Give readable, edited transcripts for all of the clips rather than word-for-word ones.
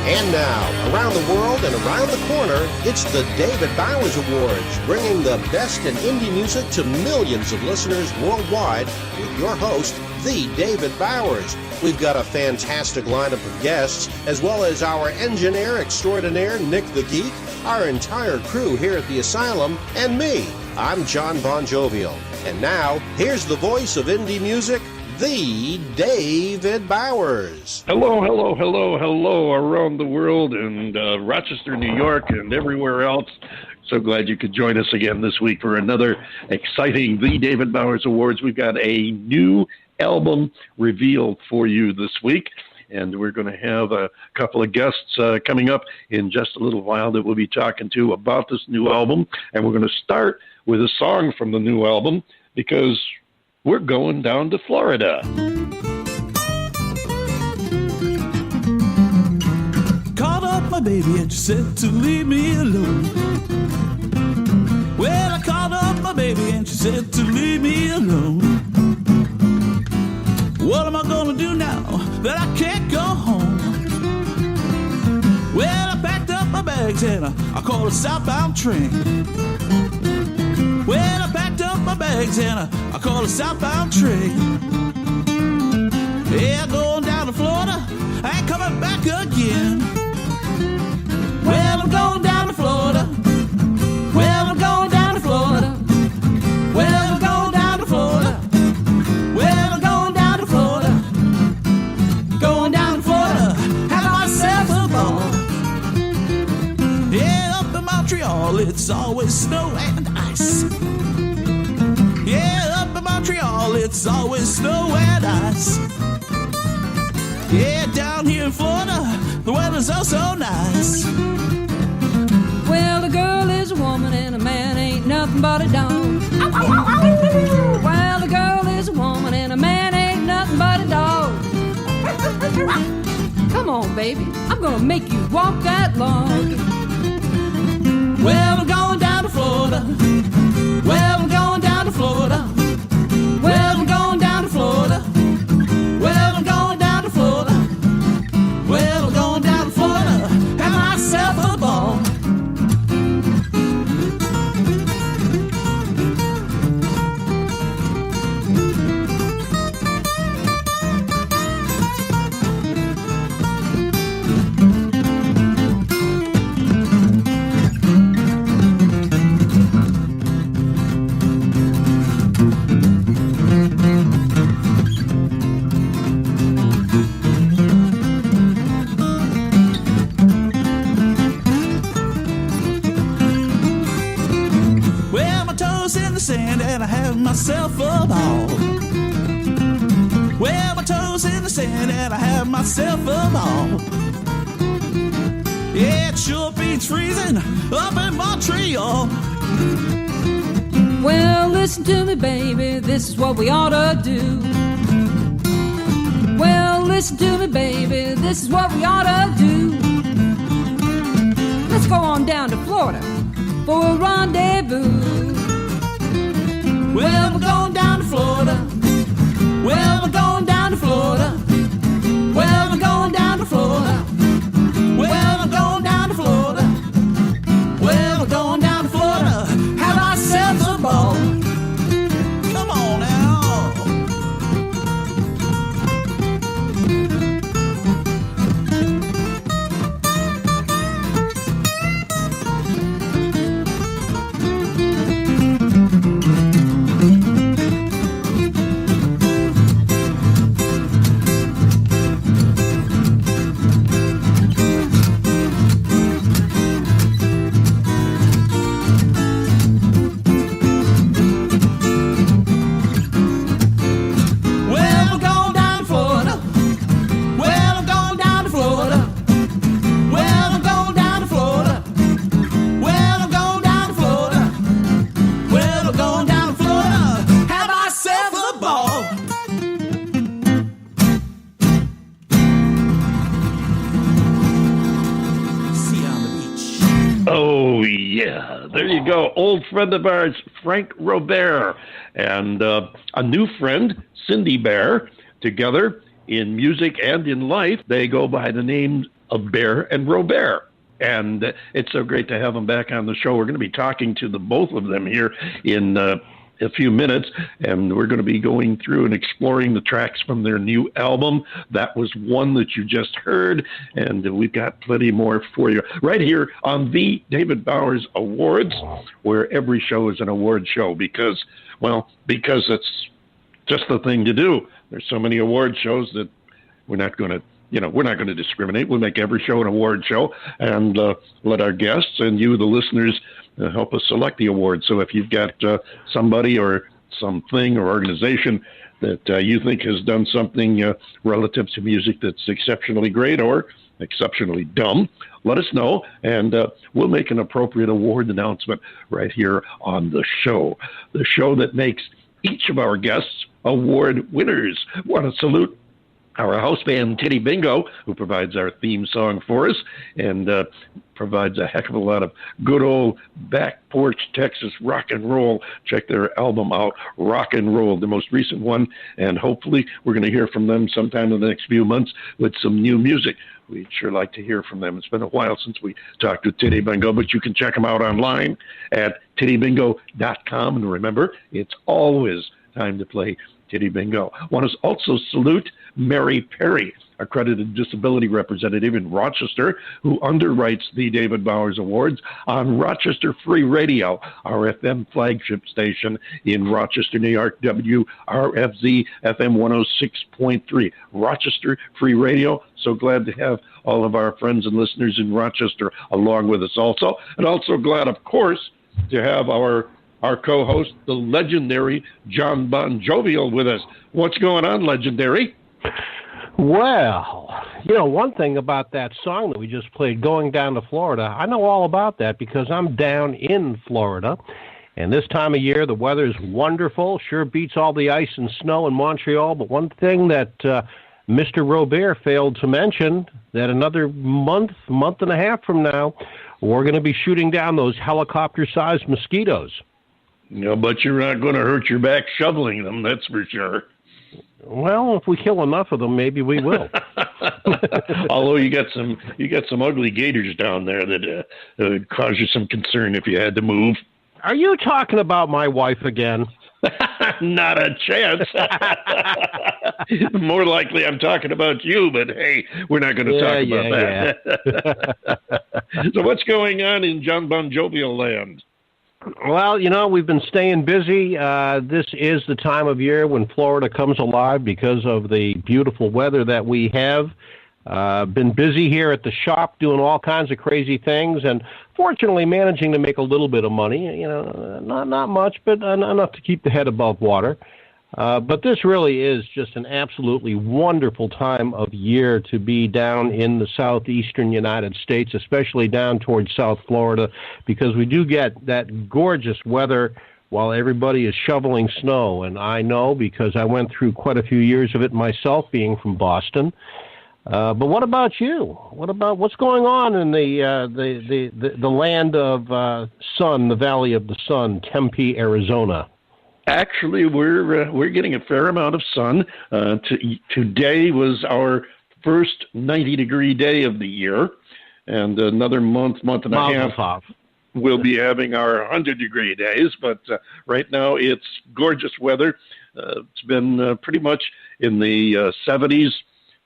And now, around the world and around the corner, it's the David Bowers Awards, bringing the best in indie music to millions of listeners worldwide with your host, the David Bowers. We've got a fantastic lineup of guests, as well as our engineer extraordinaire, Nick the Geek, our entire crew here at the Asylum, and me. I'm John Bon Jovial. And now, here's the voice of indie music, the David Bowers. Hello around the world and Rochester, New York, and everywhere else. So glad you could join us again this week for another exciting The David Bowers Awards. We've got a new album revealed for you this week, and we're going to have a couple of guests coming up in just a little while that we'll be talking to about this new album. And we're going to start with a song from the new album because we're going down to Florida. Called up my baby and she said to leave me alone. Well, I called up my baby and she said to leave me alone. What am I gonna do now that I can't go home? Well, I packed up my bags and I called a southbound train. Well, I packed up my bags and I called a southbound train. Yeah, going down to Florida, I ain't coming back again. Well, I'm going down to Florida. Well, I'm going down to Florida. Well, I'm going down to Florida. Well, I'm going down to Florida. Going down to Florida, have myself a ball. Yeah, up in Montreal, it's always snow and ice. Yeah, up in Montreal, it's always snow and ice. Yeah, down here in Florida, the weather's oh so nice. Well, a girl is a woman and a man ain't nothing but a dog. Well, a girl is a woman and a man ain't nothing but a dog. Come on, baby, I'm gonna make you walk that log. Well, I'm going down to Florida. Well, I'm going down to Florida. Well, I'm going down to Florida. Well, I'm going down to Florida. Well, I'm going down to Florida. Have myself a ball. And I have myself a ball. Well, my toes in the sand and I have myself a ball. Yeah, it sure beats freezing up in Montreal. Well, listen to me, baby, this is what we ought to do. Well, listen to me, baby, this is what we ought to do. Let's go on down to Florida for a rendezvous. Well, we're going down to Florida. Well, we're going down to Florida. Well, we're going down to Florida. Well, we're going down to Florida. Well, we're going down to Florida. Have ourselves a ball. Come on now. Oh, yeah. There you go. Old friend of ours, Franc ro-BAIR, and a new friend, Cindy BAIR, together in music and in life. They go by the name of ro-BAIR and ro-BAIR. And it's so great to have them back on the show. We're going to be talking to the both of them here in a few minutes, and we're going to be going through and exploring the tracks from their new album. That was one that you just heard, and we've got plenty more for you right here on the David Bowers Awards, where every show is an award show because it's just the thing to do. There's so many award shows that we're not going to discriminate. We'll make every show an award show and let our guests and you, the listeners, help us select the awards. So if you've got somebody or something or organization that you think has done something relative to music that's exceptionally great or exceptionally dumb, let us know, and we'll make an appropriate award announcement right here on the show that makes each of our guests award winners. Want to salute our house band, Titty Bingo, who provides our theme song for us and provides a heck of a lot of good old back porch Texas rock and roll. Check their album out, Rock and Roll, the most recent one, and hopefully we're going to hear from them sometime in the next few months with some new music. We'd sure like to hear from them. It's been a while since we talked to Titty Bingo, but you can check them out online at tittybingo.com. And remember, it's always time to play Titty Bingo. Want to also salute Mary Perry, accredited disability representative in Rochester, who underwrites the David Bowers Awards on Rochester Free Radio, our FM flagship station in Rochester, New York, WRFZ FM 106.3. Rochester Free Radio. So glad to have all of our friends and listeners in Rochester along with us also. And also glad, of course, to have our co-host, the legendary John Bon Jovial, with us. What's going on, legendary? Well, one thing about that song that we just played, Going Down to Florida, I know all about that because I'm down in Florida. And this time of year, the weather is wonderful. Sure beats all the ice and snow in Montreal. But one thing that Mr. ro-BAIR failed to mention, that another month and a half from now, we're going to be shooting down those helicopter-sized mosquitoes. No, but you're not going to hurt your back shoveling them, that's for sure. Well, if we kill enough of them, maybe we will. Although you got some ugly gators down there that would cause you some concern if you had to move. Are you talking about my wife again? Not a chance. More likely I'm talking about you, but hey, we're not going to talk about that. So what's going on in John Bon Jovial land? Well, we've been staying busy. This is the time of year when Florida comes alive because of the beautiful weather that we have. Been busy here at the shop doing all kinds of crazy things and fortunately managing to make a little bit of money, not much, but enough to keep the head above water. But this really is just an absolutely wonderful time of year to be down in the southeastern United States, especially down towards South Florida, because we do get that gorgeous weather while everybody is shoveling snow. And I know because I went through quite a few years of it myself, being from Boston. But what about you? What's going on in the land of sun, the Valley of the Sun, Tempe, Arizona? Actually, we're getting a fair amount of sun. Today was our first 90-degree day of the year, and another month and a half, we'll be having our 100-degree days. But right now, it's gorgeous weather. It's been pretty much in the 70s,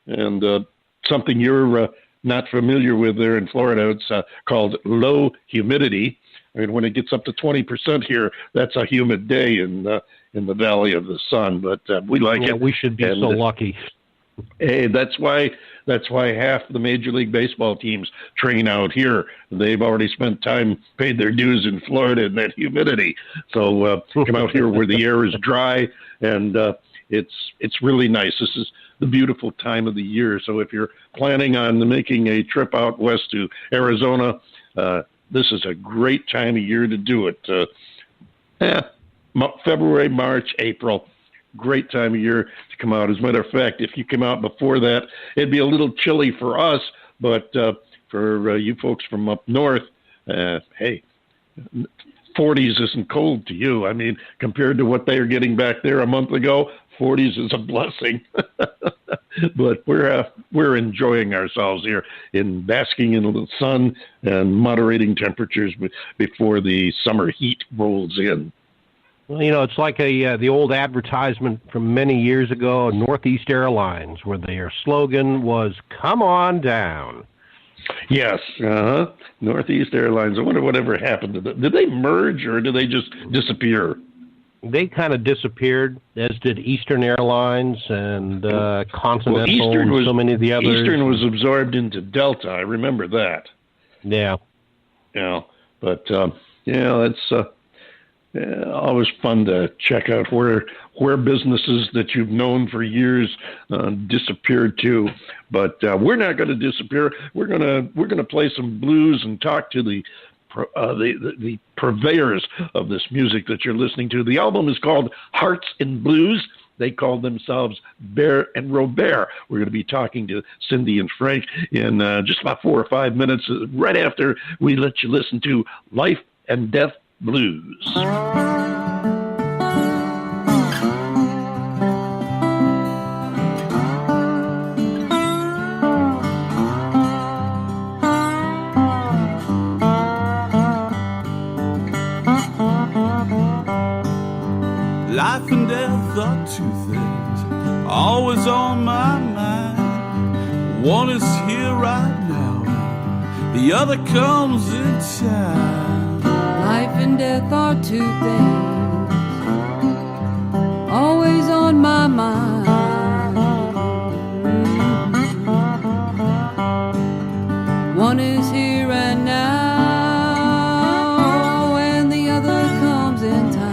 and something you're not familiar with there in Florida, it's called low humidity. I mean, when it gets up to 20% here, that's a humid day in the Valley of the Sun. But we like it. We should be so lucky. Hey, that's why half the Major League Baseball teams train out here. They've already spent time, paid their dues in Florida in that humidity. So come out here where the air is dry, and it's really nice. This is the beautiful time of the year. So if you're planning on making a trip out west to Arizona, this is a great time of year to do it. February, March, April, great time of year to come out. As a matter of fact, if you come out before that, it'd be a little chilly for us, but for you folks from up north, hey, 40s isn't cold to you. I mean, compared to what they were getting back there a month ago, 40s is a blessing. But we're enjoying ourselves here in basking in the sun and moderating temperatures before the summer heat rolls in. Well, it's like the old advertisement from many years ago, Northeast Airlines, where their slogan was, "Come on down." Yes, Northeast Airlines. I wonder whatever happened to them. Did they merge or did they just disappear? They kind of disappeared, as did Eastern Airlines and Continental and so many of the others. Eastern was absorbed into Delta. I remember that. Yeah. Yeah, but it's always fun to check out where businesses that you've known for years disappeared to. But we're not going to disappear. We're gonna play some blues and talk to the purveyors of this music that you're listening to. The album is called Hearts in Blues. They call themselves ro-BAIR and ro-BAIR. We're going to be talking to Cindy and Frank in just about 4 or 5 minutes, right after we let you listen to Life and Death Blues. Life and death are two things always on my mind. One is here right now, the other comes in time. Life and death are two things always on my mind. One is here and now, and the other comes in time.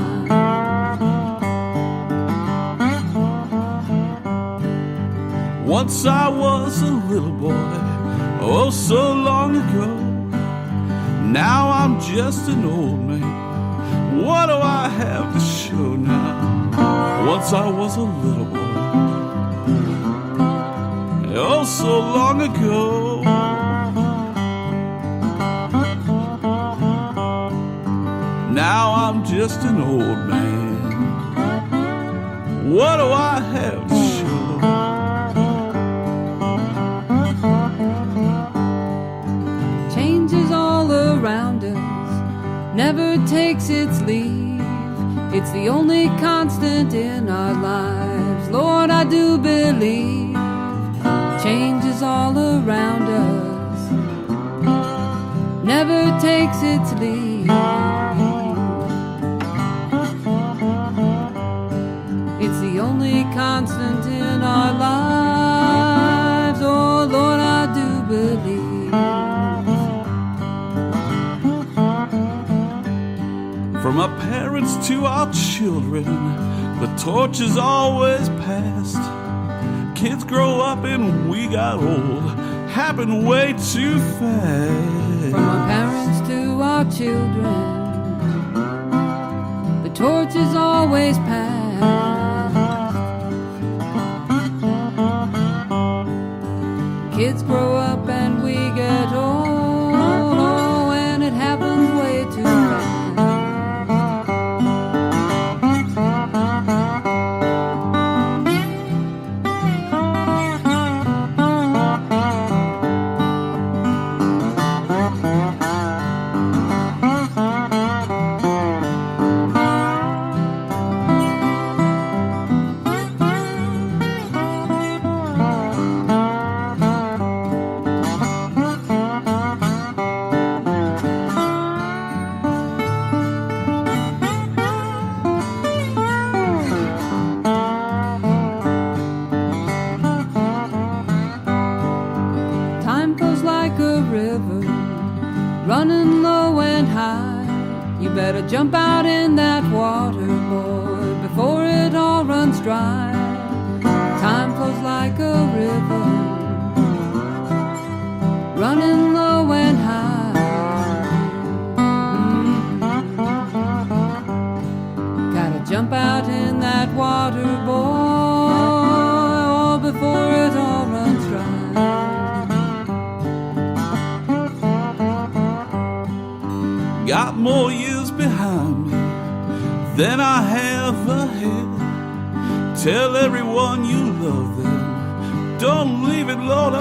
Once I was a little boy, oh so long ago. Now I'm just an old man. What do I have to show now? Once I was a little boy, oh so long ago. Now I'm just an old man. What do I have to show? Change is all around us, never takes its leave. It's the only constant in our lives, Lord, I do believe. Change is all around us, never takes its leave. It's the only constant in our lives, oh Lord, I do believe. From our parents to our children, the torch is always passed. Kids grow up and we got old, happened way too fast. From our parents to our children, the torch is always passed. Kids grow up and we get old, oh, and it happens way too fast. Running low and high, you better jump out in that water, boy, before it all runs dry. Time flows like a river, running low and high. Gotta jump out in that water, boy, before it all runs dry. Got more years behind me than I have ahead. Tell everyone you love them. Don't leave it, Lord,